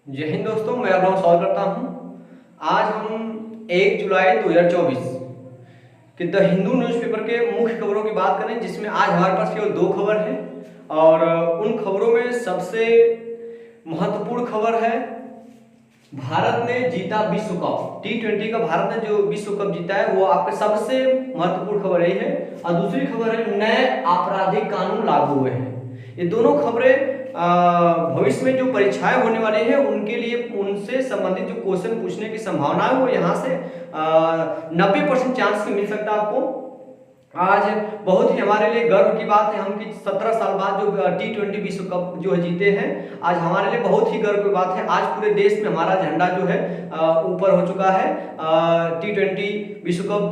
जय हिंद दोस्तों, मैं आप लोगों स्वागत करता हूं। आज हम 1 जुलाई 2024 के द हिंदू न्यूज़पेपर के मुख्य खबरों की बात करें, जिसमें आज हमारे पास केवल 2 खबर हैं और उन खबरों में सबसे महत्वपूर्ण खबर है भारत ने जीता विश्व कप। T20 का भारत ने जो विश्व कप जीता है वो आपके सबसे महत्वपूर्ण खबर यही है। और दूसरी खबर है नए आपराधिक कानून लागू हुए हैं। ये दोनों खबरें भविष्य में जो परीक्षाएं होने वाली है उनके लिए उनसे संबंधित जो क्वेश्चन पूछने की संभावना है वो यहाँ से 90% चांस मिल सकता है आपको। आज बहुत ही हमारे लिए गर्व की बात है, हम कि 17 साल बाद जो T20 विश्व कप जो है जीते हैं। आज हमारे लिए बहुत ही गर्व की बात है। आज पूरे देश में हमारा झंडा जो है ऊपर हो चुका है T20 विश्व कप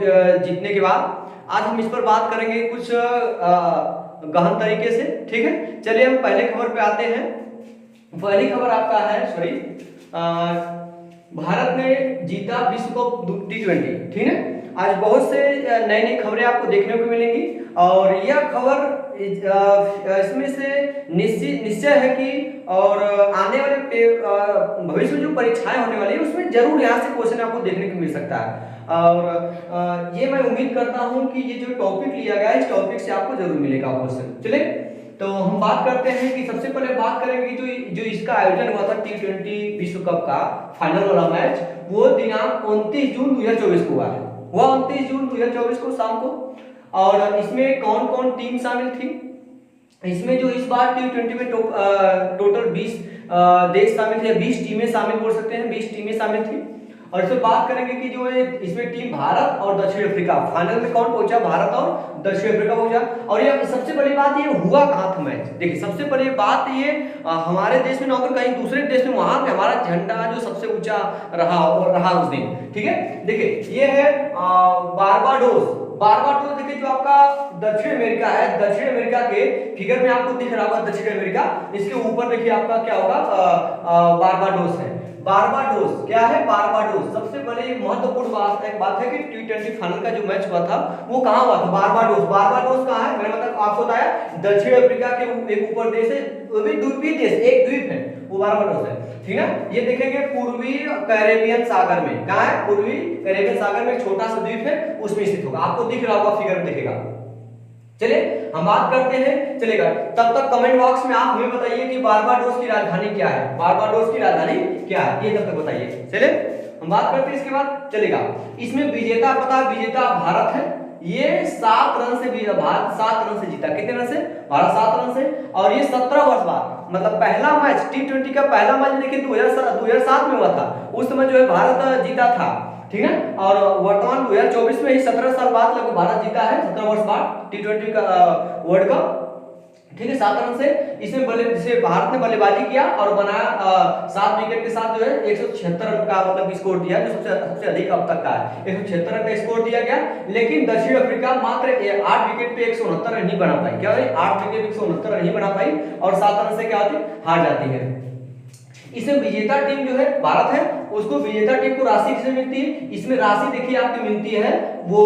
जीतने के बाद। आज हम इस पर बात करेंगे कुछ गहन तरीके से, ठीक है। चलिए हम पहले खबर पे आते हैं। पहली खबर आपका है भारत ने जीता विश्व कप T20, ठीक है। आज बहुत से नई नई खबरें आपको देखने को मिलेंगी और यह खबर इसमें से निश्चय है कि और आने वाले भविष्य में जो परीक्षाएं होने वाली है उसमें जरूर यहाँ से क्वेश्चन आपको देखने को मिल सकता है। और ये मैं उम्मीद करता हूँ कि ये जो टॉपिक लिया गया है इस टॉपिक से आपको जरूर मिलेगा क्वेश्चन। चलिए तो हम बात करते हैं कि सबसे पहले बात करेंगे कि जो इसका आयोजन हुआ था T20 विश्व कप का फाइनल वाला मैच, वो दिनांक 29 जून 2024 को हुआ है। वह 29 जून 2024 को शाम को। और इसमें कौन कौन टीम शामिल थी? इसमें जो इस बार T20 में टोटल 20 देश शामिल थे, 20 टीमें शामिल बोल सकते हैं, 20 टीमें शामिल थी। और इसमें बात करेंगे कि जो है इसमें टीम भारत और दक्षिण अफ्रीका, फाइनल में कौन पहुंचा? भारत और दक्षिण अफ्रीका पहुंचा। और ये सबसे बड़ी बात ये हुआ कहां था मैच? देखिए सबसे बड़ी बात ये हमारे देश में ना होकर कहीं दूसरे देश में, वहां पे हमारा झंडा जो सबसे ऊंचा रहा उस दिन, ठीक है। देखिए ये है बारबाडोस। देखिए जो आपका दक्षिण अमेरिका है, दक्षिण अमेरिका के फिगर में आपको दिख रहा होगा दक्षिण अमेरिका, इसके ऊपर देखिए आपका क्या होगा बारबाडोस है। बारबाडोस क्या है? बारबाडोस। सबसे बड़ी महत्वपूर्ण बात है कि T20 फाइनल का जो मैच हुआ था वो कहां हुआ था? बारबाडोस। बारबाडोस कहां है? मैंने मतलब आपको बताया दक्षिण अफ्रीका के एक ऊपर देश है, वो भी द्वीपीय देश, एक द्वीप है, वो बारबाडोस है, ठीक है। ये देखेंगे पूर्वी कैरेबियन सागर में। कहां है? पूर्वी कैरेबियन सागर में एक छोटा सा द्वीप है, उसमें स्थित होगा। आपको दिख रहा होगा, फिगर में दिखेगा। चलिए हम बात करते हैं, चलेगा। तब तक कमेंट बॉक्स में आप हमें बताइए कि बारबाडोस की राजधानी क्या है? बारबाडोस की राजधानी क्या है, ये तब तक बताइए। चलिए हम बात करते हैं इसके बाद, चलेगा। इसमें विजेता भारत है। ये 7 रन से भारत 7 रन से जीता। कितने रन से? भारत 7 रन से। और ये 17 वर्ष बाद, मतलब पहला मैच T20 का पहला मैच देखिए 2007 में हुआ था। उस समय जो है भारत जीता था, ठीक है। और वर्तमान 2024 में ही 17 साल बाद लगभग भारत जीता है, 17 वर्ष बाद T20 का वर्ल्ड कप, ठीक है। 7 रन से इसमें भारत ने बल्लेबाजी किया और बनाया 7 विकेट के साथ जो है 176 रन का मतलब स्कोर दिया, जो सबसे अधिक अब तक का है। 176 रन का स्कोर दिया गया। लेकिन दक्षिण अफ्रीका मात्र 8 विकेट पे 169 रन नहीं बना पाई। क्या है? 8 विकेट 169 रन नहीं बना पाई और 7 रन से क्या होती? हार जाती है। इसमें विजेता टीम जो है भारत है, उसको विजेता टीम को राशि किसे मिलती है? इसमें राशि देखिए आपकी मिलती है वो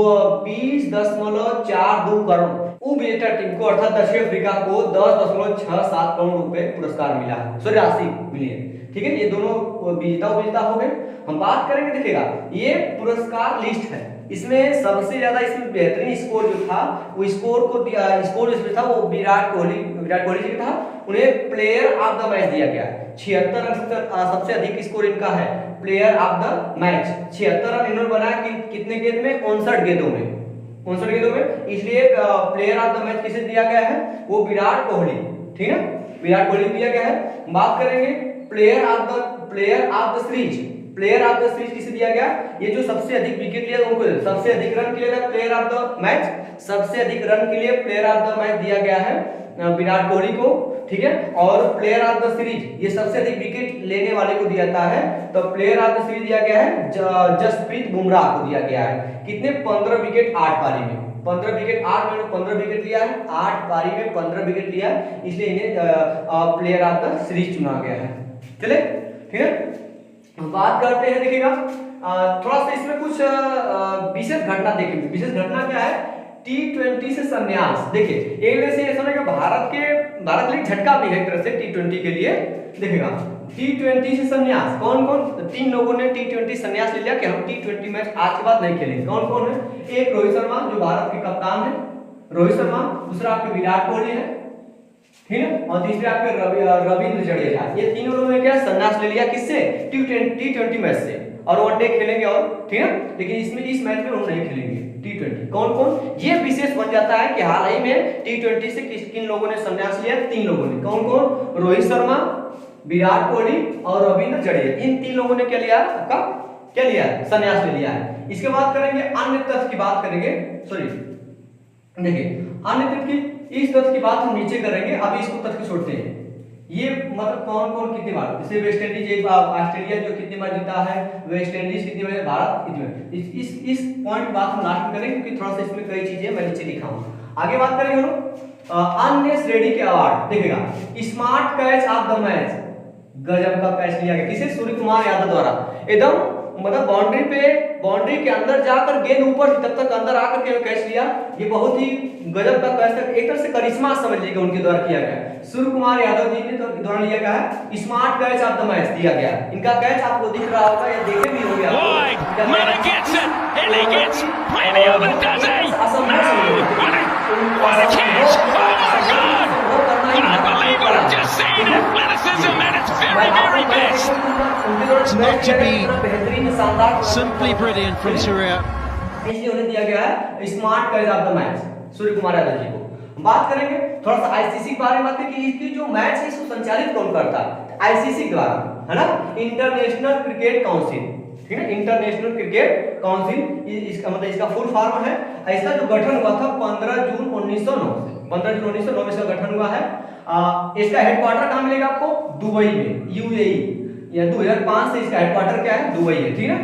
20.42 करोड़। वो विजेता टीम को अर्थात दक्षिण अफ्रीका को 10.67 करोड़ रुपए पुरस्कार मिला है, सॉरी राशि मिली है, ठीक है। ये दोनों विजेता हो गए। हम बात करेंगे, देखिएगा ये पुरस्कार लिस्ट है। इसमें सबसे ज्यादा इसमें बेहतरीन स्कोर जो था वो स्कोर इसमें था वो विराट कोहली जी का था। उन्हें प्लेयर ऑफ द मैच दिया गया। 76 रन सबसे अधिक स्कोर इनका है player of the match. 76 run इन्होंने बनाया कि कितने गेंद में? 59 गेंदों में, 59 गेंदों में। इसलिए प्लेयर ऑफ द मैच किसे दिया गया है? वो विराट कोहली, ठीक है, विराट कोहली दिया गया है। बात करेंगे player of the series. Player of the series किसे दिया गया? ये जो सबसे अधिक विकेट लिया उनको, सबसे अधिक रन के लिए प्लेयर ऑफ द मैच, सबसे अधिक रन के लिए प्लेयर ऑफ द मैच दिया गया है विराट कोहली को, ठीक है। और प्लेयर ऑफ द सीरीज ये सबसे अधिक विकेट लेने वाले को दिया जाता है, तो प्लेयर ऑफ द सीरीज दिया गया है जसप्रीत बुमराह को दिया गया है। कितने? 15 विकेट 8 पारी में, 15 विकेट 8 में 15 विकेट लिया है, 8 पारी में 15 विकेट लिया है, इसलिए इन्हें प्लेयर ऑफ द सीरीज चुना गया है। चले, ठीक है। बात करते हैं, देखिएगा थोड़ा सा इसमें कुछ विशेष घटना देखेंगे। विशेष घटना क्या है? T20 से संन्यास। देखिए एक तरह से ये समझ कि भारत के लिए झटका भी है एक तरह से T20 के लिए। देखिएगा T20 से संन्यास। कौन कौन? 3 लोगों ने T20 संन्यास ले लिया कि हम T20 मैच आज के बाद नहीं खेलेंगे। कौन कौन है? एक रोहित शर्मा जो भारत के कप्तान है, रोहित शर्मा, दूसरा आपके विराट कोहली है, ठीक है, और तीसरे आपके रविंद्र जडेजा। ये तीनों लोगों ने क्या संन्यास ले लिया, किससे? T20 मैच से, और वनडे खेलेंगे और, ठीक है, लेकिन इसमें इस मैच में हम नहीं खेलेंगे T20। कौन कौन? ये विशेष बन जाता है कि हाल ही में T20 से किन लोगों ने संन्यास लिया? 3 लोगों ने। कौन कौन? रोहित शर्मा, विराट कोहली और रविंद्र जडेजा। इन 3 लोगों ने क्या लिया? आपका क्या लिया? संन्यास ले लिया है। इसके बाद करेंगे अन्य तथ्य की बात करेंगे, सॉरी देखिए अन्य तथ्य की, इस तथ्य की बात हम नीचे करेंगे, अभी इसको तथ्य छोड़ते हैं। ये मतलब कौन कौन कितनी बार, जैसे वेस्ट इंडीज एक बार, ऑस्ट्रेलिया जो कितनी बार जीता है, वेस्ट इंडीज कितनी बार, भारत कितनी बार। इस पॉइंट की बात हम लास्ट में करेंगे क्योंकि थोड़ा सा इसमें कई चीजें मैं नीचे लिखा हूं। आगे बात करेंगे हम अन्य श्रेणी के अवार्ड। देखिएगा smart catch of the match, गजब का कैच लिया गया किसे? सूर्य कुमार यादव द्वारा। एकदम मतलब बाउंड्री के अंदर जाकर गेंद ऊपर तब तक अंदर आकर के कैच लिया। ये बहुत ही गजब का कैच था, एक तरह से करिश्मा समझ लीजिएगा उनके द्वारा किया गया। सूर्य कुमार यादव जी ने तो द्वारा लिया गया है, smart catch of the match दिया गया। इनका कैच आपको दिख रहा होगा या देखे भी होंगे आप। It's not to be simply brilliant from Surya. इसलिए उन्हें दिया गया है smart catch of the match, Surya Kumar Yadav ji को। बात करेंगे थोड़ा सा आईसीसी के बारे में, बात करें कि इसकी जो मैच है इसको संचालित कौन करता है? आईसीसी के द्वारा, है ना, इंटरनेशनल क्रिकेट काउंसिल, ठीक है, इंटरनेशनल क्रिकेट काउंसिल। इसका मतलब इसका फुल फॉर्म है। इसका जो गठन हुआ था 15 जून 1909 से, 15 जून 1909 में इसका गठन हुआ है। इसका हेडक्वार्टर कहां मिलेगा आपको? दुबई में, यूएई, या 2005 से इसका हेडक्वार्टर क्या है? दुबई है, ठीक है।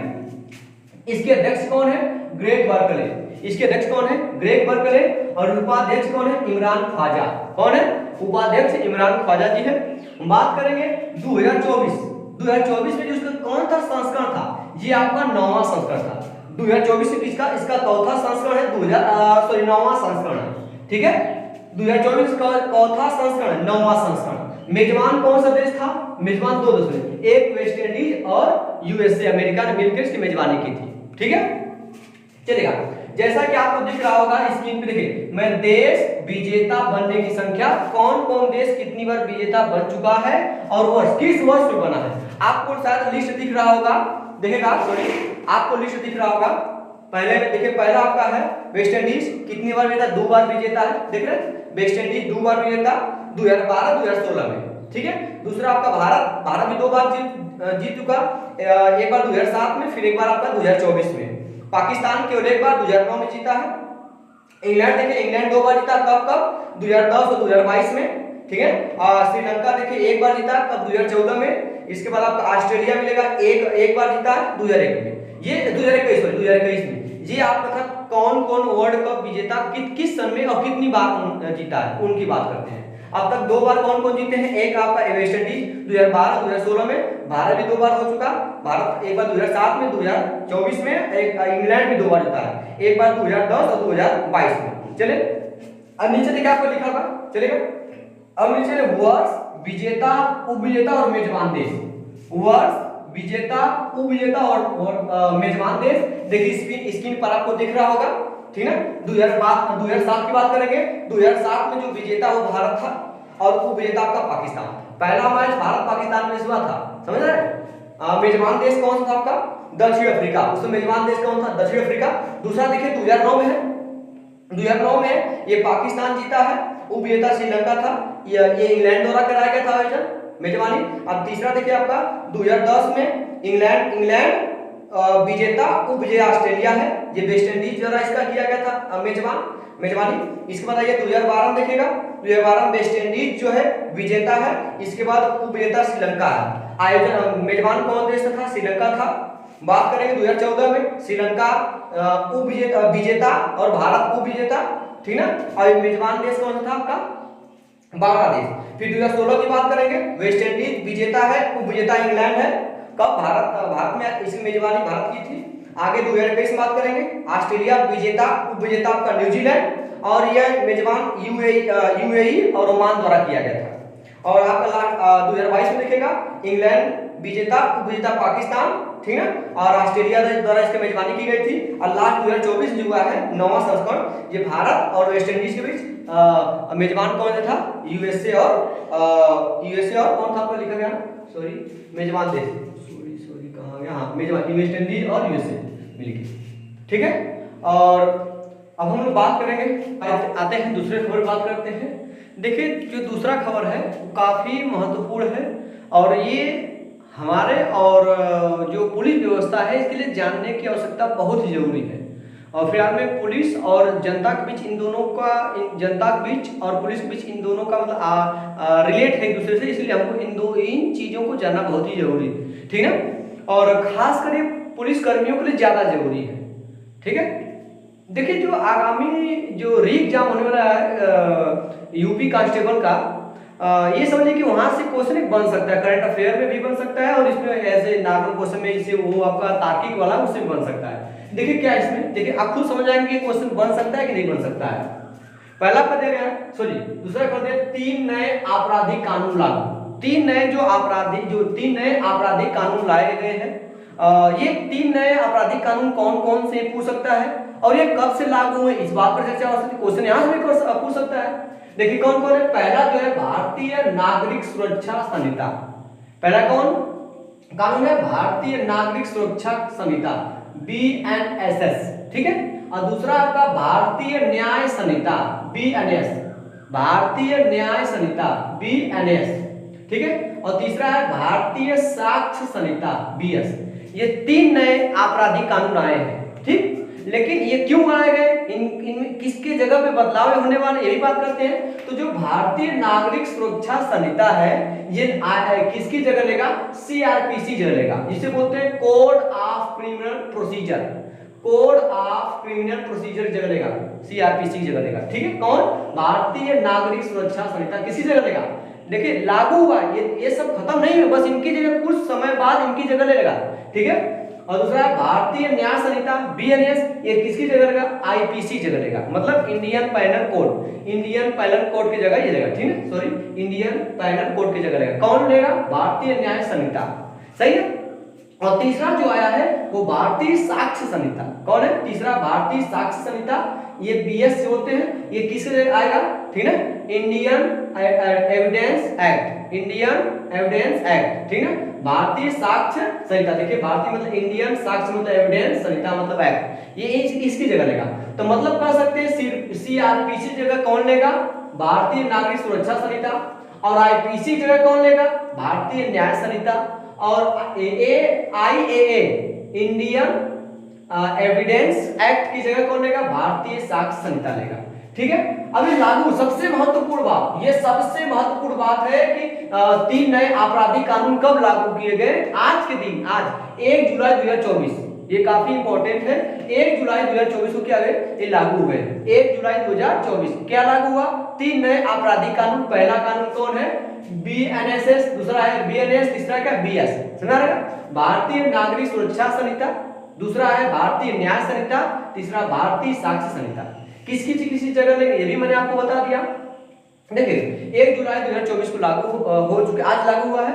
इसके अध्यक्ष कौन है? Greg Berkeley. इसके अध्यक्ष कौन है? Greg Berkeley. और उपाध्यक्ष कौन है? इमरान ख्वाजा। कौन है? उपाध्यक्ष इमरान ख्वाजा जी है। बात करेंगे 2024 में जो इसका कौन सा संस्करण था? ये आपका 9वां संस्करण था। 2024 से इसका चौथा संस्करण है, 9वां संस्करण है, ठीक है। 2024 का चौथा संस्करण, 9वां संस्करण। मेजबान कौन सा देश था? मेजबान 2 देश थे, एक वेस्ट इंडीज और यूएसए, अमेरिका ने मिलकर इसकी मेजबानी की थी, ठीक है। चलेगा, जैसा कि आपको दिख रहा होगा स्क्रीन पे, देखिए मैं देश विजेता बनने की संख्या, कौन कौन देश कितनी बार विजेता बन चुका है और वर्ष किस वर्ष में बना है। आपको शायद लिस्ट दिख रहा होगा, देखिएगा, सॉरी आपको लिस्ट दिख रहा होगा। पहले में देखिए, पहला आपका है वेस्ट इंडीज कितनी बार विजेता? 2 बार विजेता है, देख रहे हैं, वेस्ट इंडीज 2 बार विजेता, 2012 2016 में, ठीक है। दूसरा आपका भारत भी 2 बार जीत चुका, एक बार 2007 में, फिर एक बार आपका 2024 में। पाकिस्तान केवल एक बार 2009 में जीता है। इंग्लैंड देखिए, इंग्लैंड 2 बार जीता, कब 2010 और 2022 में, ठीक है। श्रीलंका देखिए 1 बार जीता, कब 2014 में। इसके बाद आपका ऑस्ट्रेलिया मिलेगा, एक बार जीता है 2001 में, ये 2021 में। ये आपका था कौन कौन वर्ल्ड कप विजेता किस सन में और कितनी बार जीता है, उनकी बात करते हैं। अब तक 2 बार कौन कौन जीते हैं? एक आपका वेस्ट इंडीज 2012 2016 में, भारत भी 2 बार हो चुका, भारत एक बार 2007 में, 2024 में, एक इंग्लैंड भी 2 बार जीता है, एक बार 2010 और 2022 में। चले अब नीचे देखिए, आपको लिखा होगा, चलेगा। अब नीचे वर्ष विजेता, उपविजेता और मेजबान देश, वर्ष विजेता, उपविजेता और मेजबान देश। देखिए स्क्रीन पर आपको दिख रहा होगा, ठीक है। 2007 की बात करेंगे, 2007 में जो विजेता वो भारत था और उपविजेता आपका पाकिस्तान। पहला मैच भारत पाकिस्तान में हुआ था, समझ रहे हैं। मेजबान देश कौन सा था आपका? दक्षिण अफ्रीका, उसमें मेजबान देश कौन था? दक्षिण अफ्रीका। दूसरा देखिए 2009 में है, 2009 में ये पाकिस्तान जीता है, उपविजेता श्रीलंका था, ये इंग्लैंड द्वारा कराया गया था आयोजन, मेजबानी। अब तीसरा देखिए आपका 2010 में इंग्लैंड विजेता, उपविजेता ऑस्ट्रेलिया है, ये वेस्ट इंडीज द्वारा इसका किया गया था मेजबानी। इसके बाद आइए 2012 में देखिएगा, 2012 में वेस्ट इंडीज जो है विजेता है, इसके बाद उपविजेता श्रीलंका है। आयोजन मेजबान कौन देश था? श्रीलंका था। बात करेंगे 2014 में श्रीलंका विजेता और भारत उपविजेता, ठीक ना। और मेजबान देश कौन सा था आपका? बांग्लादेश। फिर 2016 की बात करेंगे, वेस्ट इंडीज विजेता है, उपविजेता इंग्लैंड है, कब? भारत में इसकी मेजबानी भारत की थी। आगे 2021 में बात करेंगे, ऑस्ट्रेलिया विजेता, उपविजेता आपका न्यूजीलैंड, और यह मेजबान यूएई और ओमान द्वारा किया गया था। और आपका लास्ट 2022 में दिखेगा इंग्लैंड विजेता उपविजेता पाकिस्तान, ठीक है, और ऑस्ट्रेलिया द्वारा इसकी मेजबानी की गई थी। और लास्ट 2024 जो हुआ है 9वां संस्करण, ये भारत और वेस्ट इंडीज के बीच मेजबान कौन था? यूएसए और कौन था आपका लिखा गया, सॉरी मेजबान देश, सॉरी कहाँ गया, हाँ मेजबान वेस्ट इंडीज और यूएसए मिलके, ठीक है। और अब हम लोग बात करेंगे, आते हैं दूसरे खबर बात करते हैं। देखिए जो दूसरा खबर है वो काफी महत्वपूर्ण है और ये हमारे और जो पुलिस व्यवस्था है इसके लिए जानने की आवश्यकता बहुत ही जरूरी है। और फिलहाल में पुलिस और जनता के बीच इन दोनों का, जनता के बीच और पुलिस के बीच इन दोनों का मतलब रिलेट है एक दूसरे से, इसलिए हमको इन चीजों को जानना बहुत ही जरूरी है, ठीक है। और खास कर पुलिस कर्मियों के लिए ज्यादा जरूरी है, ठीक है। देखिए जो आगामी जो री एग्जाम होने वाला है यूपी कांस्टेबल का, ये समझिए कि वहां से क्वेश्चन बन सकता है, करंट अफेयर में भी बन सकता है और इसमें ऐसे नॉर्मल क्वेश्चन में इसे वो आपका तार्किक वाला उससे भी बन सकता है। देखिए क्या इसमें, देखिए आप खुद समझ जाएंगे कि क्वेश्चन बन सकता है कि नहीं बन सकता है। पहला पद दे रहे हैं, सॉरी दूसरा पद दे 3 नए आपराधिक कानून लागू। 3 नए आपराधिक कानून लाए गए हैं। ये 3 नए आपराधिक कानून कौन कौन से पूछ सकता है और ये कब से लागू हुए, इस बात पर चर्चा हो सकती है। क्वेश्चन यहाँ से भी पूछ सकता है। देखिए कौन कौन है, पहला जो है भारतीय नागरिक सुरक्षा संहिता। पहला कौन कानून है? भारतीय नागरिक सुरक्षा संहिता BNSS, ठीक है। और दूसरा आपका भारतीय न्याय संहिता BNS, भारतीय न्याय संहिता BNS, ठीक है। और तीसरा है भारतीय साक्ष्य संहिता BS। ये 3 नए आपराधिक कानून आए हैं, ठीक। लेकिन ये क्यों आए गए, इन किसके जगह पे बदलाव होने वाले, ये भी बात करते हैं। तो जो भारतीय नागरिक सुरक्षा संहिता है ये किसकी जगह लेगा? CRPC जगह लेगा, जिसे बोलते हैं code of criminal procedure. Code of criminal procedure जगह लेगा, CRPC जगह लेगा, ठीक है। कौन? भारतीय नागरिक सुरक्षा संहिता किसी जगह लेगा। देखिए लागू हुआ, ये सब खत्म नहीं है, बस इनकी जगह कुछ समय बाद इनकी जगह लेगा, ठीक है। और दूसरा है भारतीय न्याय संहिता BNS, ये किसकी जगह लेगा? IPC जगह लेगा, मतलब Indian panel code, Indian panel code की जगह ये लेगा, ठीक है, सॉरी इंडियन पैनल कोड की जगह लेगा। कौन लेगा? भारतीय न्याय संहिता, सही है। और तीसरा जो आया है वो भारतीय साक्ष्य संहिता। कौन है तीसरा? भारतीय साक्ष्य संहिता, ये BS से होते हैं। ये किसके लिए आएगा? ठीक है, Indian evidence act, Indian evidence act, ठीक है। भारतीय साक्ष्य संहिता, देखिए भारतीय मतलब इंडियन, साक्ष्य मतलब एविडेंस, संहिता मतलब एक्ट, ये इसकी जगह लेगा। तो मतलब कह सकते हैं CRPC जगह कौन लेगा? भारतीय नागरिक सुरक्षा संहिता। और IPC जगह कौन लेगा? भारतीय न्याय संहिता। और IAA इंडियन एविडेंस एक्ट की जगह कौन लेगा? भारतीय साक्ष्य संहिता लेगा, ठीक है। अभी लागू सबसे महत्वपूर्ण बात, ये सबसे महत्वपूर्ण बात है कि 3 नए आपराधिक कानून कब लागू किए गए? आज के दिन, आज 1 जुलाई 2024, ये काफी इंपॉर्टेंट है। 1 जुलाई 2024 को क्या हुए? ये लागू हुए 1 जुलाई 2024। क्या लागू हुआ? 3 नए आपराधिक कानून। पहला कानून कौन है? BNSS, दूसरा है BNS, तीसरा क्या? BS, समझा रहेगा? भारतीय नागरिक सुरक्षा संहिता, दूसरा है भारतीय न्याय संहिता, तीसरा भारतीय साक्ष्य संहिता। किसी जगह लेंगे, ये भी मैंने आपको बता दिया। देखिए 1 जुलाई 2024 को लागू हो चुके, आज लागू हुआ है।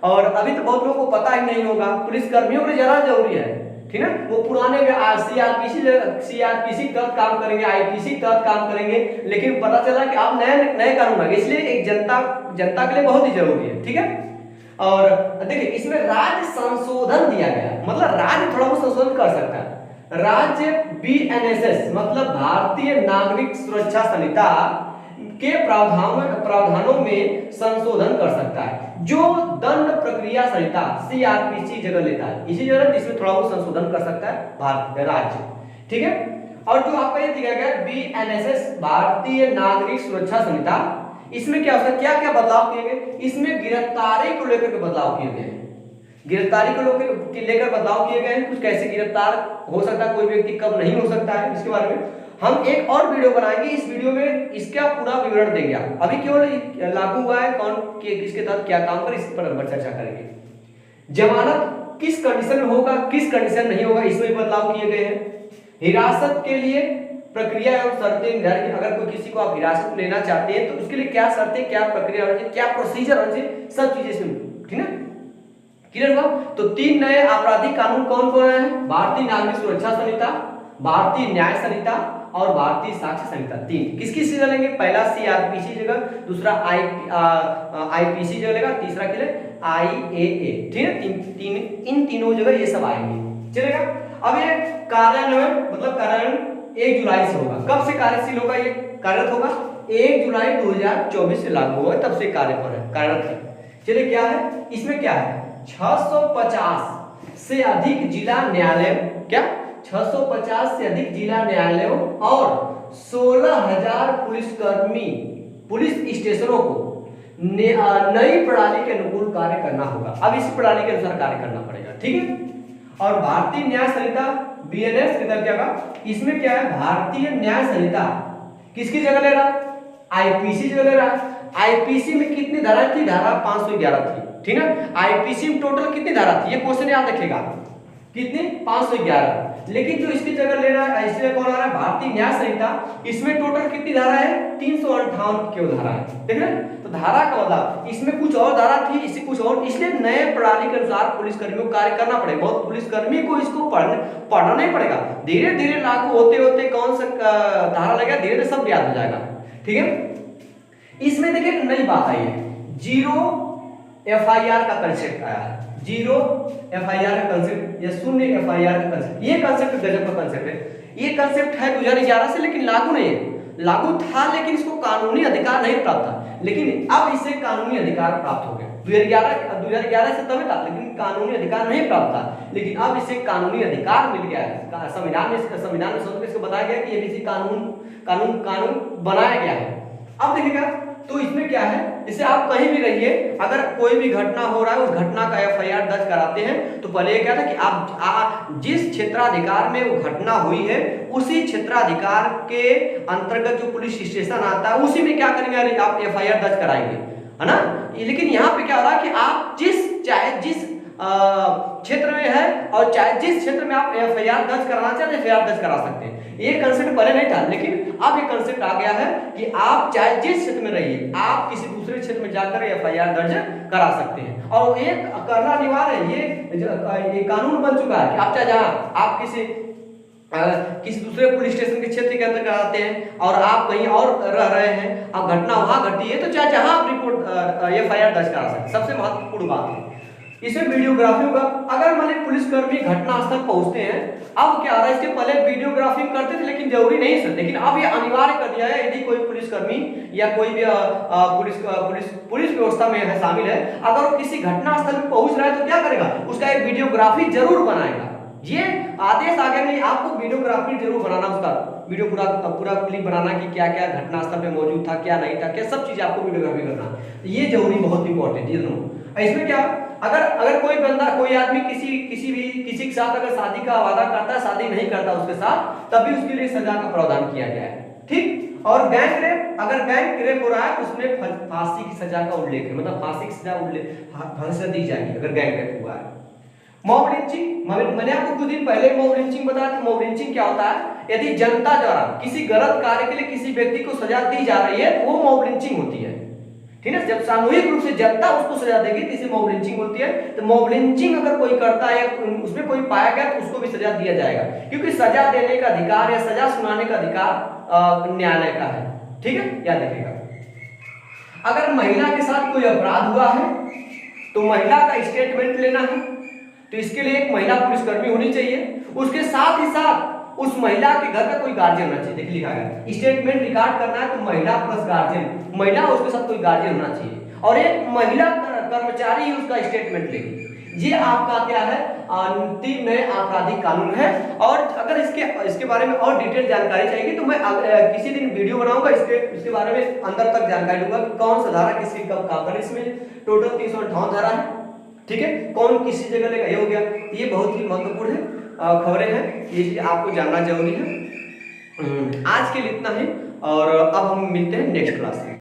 और अभी तो बहुत लोगों को पता ही नहीं होगा, पुलिस कर्मियों के लिए ज्यादा जरूरी है, ठीक है। वो पुराने CRPC तहत काम करेंगे, IPC तहत काम करेंगे, लेकिन पता चला कि आप नए कानून आ गए, इसलिए एक जनता के लिए बहुत ही जरूरी है, ठीक है। और देखिए इसमें राज्य संशोधन दिया गया, मतलब राज्य थोड़ा बहुत संशोधन कर सकता है। राज्य BNSS मतलब भारतीय नागरिक सुरक्षा संहिता के प्रावधानों में संशोधन कर सकता है। जो दंड प्रक्रिया संहिता CRPC जगह लेता है, इसी जगह इसमें थोड़ा बहुत संशोधन कर सकता है भारत राज्य, ठीक है। और जो आपका ये दिया गया BNSS भारतीय नागरिक सुरक्षा संहिता, इसमें क्या होता है, क्या क्या बदलाव किए गए? इसमें गिरफ्तारी को लेकर के बदलाव किए गए, गिरफ्तारी को लेकर बदलाव किए गए हैं। कुछ कैसे गिरफ्तार हो सकता है कोई व्यक्ति, कब नहीं हो सकता है, इसके बारे में हम एक और वीडियो बनाएंगे। इस वीडियो में इसका पूरा विवरण देंगे। अभी केवल लागू हुआ है कौन किसके तहत क्या काम कर, इस पर चर्चा करेंगे। जमानत किस कंडीशन में होगा, किस कंडीशन नहीं होगा, इसमें बदलाव किए गए हैं। हिरासत के लिए प्रक्रिया एवं शर्तें निर्धारित। अगर कोई किसी को आप हिरासत में लेना चाहते हैं तो उसके लिए क्या शर्तें, क्या प्रक्रिया होनी चाहिए, क्या प्रोसीजर होना चाहिए, सब चीजें इसमें, ठीक है, क्लियर हुआ। तो 3 नए आपराधिक कानून कौन कौन है? भारतीय नागरिक सुरक्षा संहिता, भारतीय न्याय संहिता और भारतीय साक्ष्य संहिता। 3 किसकी जगह लेंगे? पहला सीआरपीसी जगह, दूसरा आईपीसी जगह लेगा, तीसरा के लिए आईएए, ठीक है। इन तीनों जगह ये सब आएंगे, चलेगा। अब ये कार्यान्वयन मतलब कार्यान्वयन 1 जुलाई से होगा। कब से कार्यशील होगा, ये कार्यरत होगा? 1 जुलाई 2024 से लागू होगा, तब से कार्य पर है, कार्यरत है। चलिए क्या है इसमें, क्या है? 650 से अधिक जिला न्यायालय, क्या 650 से अधिक जिला न्यायालयों और 16,000 पुलिसकर्मी पुलिस स्टेशनों को नई प्रणाली के अनुकूल कार्य करना होगा। अब इस प्रणाली के अनुसार कार्य करना पड़ेगा, ठीक है। और भारतीय न्याय संहिता बीएनएस के तहत क्या होगा? इसमें क्या है? भारतीय न्याय संहिता किसकी जगह ले रहा? आईपीसी जगह ले रहा। आईपीसी में कितनी धारा थी? धारा 511 थी, ठीक है। आईपीसी में टोटल कितनी धारा थी? ये क्वेश्चन याद रखेगा, कितनी? 511। लेकिन जो इसकी जगह ले रहा है, इसमें कौन आ रहा है? भारतीय न्याय संहिता। इसमें टोटल कितनी धारा है? 358 की धारा है, ठीक है। तो धारा का मतलब इसमें कुछ और धारा थी, इससे कुछ और, इसलिए नए प्रणाली के अनुसार पुलिसकर्मियों को कार्य करना पड़ेगा। बहुत पुलिसकर्मी को इसको पढ़ना नहीं पड़ेगा, धीरे धीरे लागू होते होते कौन सा धारा लगेगा, धीरे धीरे सब याद हो जाएगा, ठीक है। इसमें देखिए नई बात आई है, 0 एफआईआर का कंसेप्ट आया है। 0 एफआईआर का कंसेप्ट या शून्य एफआईआर का कंसेप्ट, ये कंसेप्ट गजब का कंसेप्ट है। ये कंसेप्ट है 2011 से, लेकिन लागू नहीं है। लागू था लेकिन इसको कानूनी अधिकार नहीं प्राप्त था, लेकिन अब इसे कानूनी अधिकार प्राप्त हो गया। 2011 से तब था, लेकिन कानूनी अधिकार नहीं प्राप्त था, लेकिन अब इसे कानूनी अधिकार मिल गया है। संविधान में इसको बताया गया कि ये कानून बनाया गया है। अब देखिएगा तो इसमें क्या है, इसे आप कहीं भी रहिए, अगर कोई भी घटना हो रहा है, उस घटना का एफआईआर दर्ज कराते हैं तो पहले क्या था कि आप जिस क्षेत्राधिकार में वो घटना हुई है उसी क्षेत्राधिकार के अंतर्गत जो पुलिस स्टेशन आता है उसी में क्या करेंगे, आप एफआईआर दर्ज कराएंगे, है ना। लेकिन यहाँ पे क्या हो रहा है कि आप चाहे जिस क्षेत्र में है और चाहे जिस क्षेत्र में आप एफआईआर दर्ज कराना चाहते हैं एफआईआर दर्ज करा सकते हैं। ये कंसेप्ट पहले नहीं था, लेकिन अब ये कंसेप्ट आ गया है कि आप चाहे जिस क्षेत्र में रहिए, आप किसी दूसरे क्षेत्र में जाकर एफआईआर दर्ज करा सकते हैं, और ये करना अनिवार्य है। ये कानून बन चुका है कि आप चाहे जहाँ आप किसी दूसरे पुलिस स्टेशन के क्षेत्र के अंदर कराते हैं और आप कहीं और रह रहे हैं, अब घटना वहां घटी है तो चाहे जहां आप रिपोर्ट एफआईआर दर्ज करा सकते हैं। सबसे महत्वपूर्ण बात है इसमें वीडियोग्राफी होगा। अगर मान लीजिए पुलिसकर्मी घटनास्थल पहुंचते हैं, अब क्या हो रहा है, इसके पहले वीडियोग्राफी करते थे लेकिन जरूरी नहीं सर, लेकिन अब ये अनिवार्य कर दिया है। यदि कोई पुलिसकर्मी या कोई भी पुलिस व्यवस्था में है शामिल है, अगर वो किसी घटनास्थल में पहुंच रहा है तो क्या करेगा, उसका एक वीडियोग्राफी जरूर बनाएगा। ये आदेश आ गया नहीं, आपको वीडियोग्राफी जरूर बनाना, उसका वीडियो पूरा क्लिप बनाना कि क्या क्या घटनास्थल पे मौजूद था, क्या नहीं था, क्या सब चीज आपको वीडियोग्राफी करना, ये जरूरी, बहुत इंपॉर्टेंट ये दोनों। इसमें क्या, अगर कोई बंदा, कोई आदमी किसी के साथ अगर शादी का वादा करता है, शादी नहीं करता उसके साथ, तभी उसके लिए सजा का प्रावधान किया गया है, ठीक। और गैंग रेप, अगर गैंग रेप हो रहा है तो उसमें फांसी की सजा का उल्लेख है, मतलब फांसी की सजा दी जाएगी अगर गैंग रेप हुआ है। मॉब लिंचिंग, मैंने आपको कुछ दिन पहले मॉब लिंचिंग बताया था। मॉब लिंचिंग क्या होता है, यदि जनता द्वारा किसी गलत कार्य के लिए किसी व्यक्ति को सजा दी जा रही है तो वो मॉब लिंचिंग होती है, ठीक है। जब सामूहिक रूप से जनता उसको सजा देगी तो इसे मॉब लिंचिंग होती है। तो मॉब लिंचिंग अगर कोई करता है, उसमें कोई पाया गया तो उसको भी सजा दिया जाएगा, क्योंकि सजा देने का अधिकार या सजा सुनाने का अधिकार न्यायालय का है, ठीक है, याद रखिएगा। अगर महिला के साथ कोई अपराध हुआ है तो महिला का स्टेटमेंट लेना है, तो इसके लिए एक महिला पुलिसकर्मी होनी चाहिए। उसके साथ ही साथ उस महिला के घर का कोई गार्जियन होना चाहिए। देखिए लिखा गया स्टेटमेंट रिकॉर्ड करना है तो महिला प्लस गार्जियन, महिला उसके साथ कोई गार्जियन होना चाहिए, और एक महिला कर्मचारी ही उसका स्टेटमेंट लेगी। ये आपका क्या है, अंतिम नए आपराधिक कानून है। और अगर इसके बारे में और डिटेल जानकारी चाहिए तो मैं किसी दिन वीडियो बनाऊंगा, इसके बारे में अंदर तक जानकारी दूंगा कि कौन सा धारा किसकी कब काम करे। इसमें टोटल 358 धारा है, ठीक है, कौन किसी जगह लेगा, ये हो गया। ये बहुत ही महत्वपूर्ण है खबरें हैं, ये आपको जानना जरूरी है। आज के लिए इतना ही, और अब हम मिलते हैं नेक्स्ट क्लास में।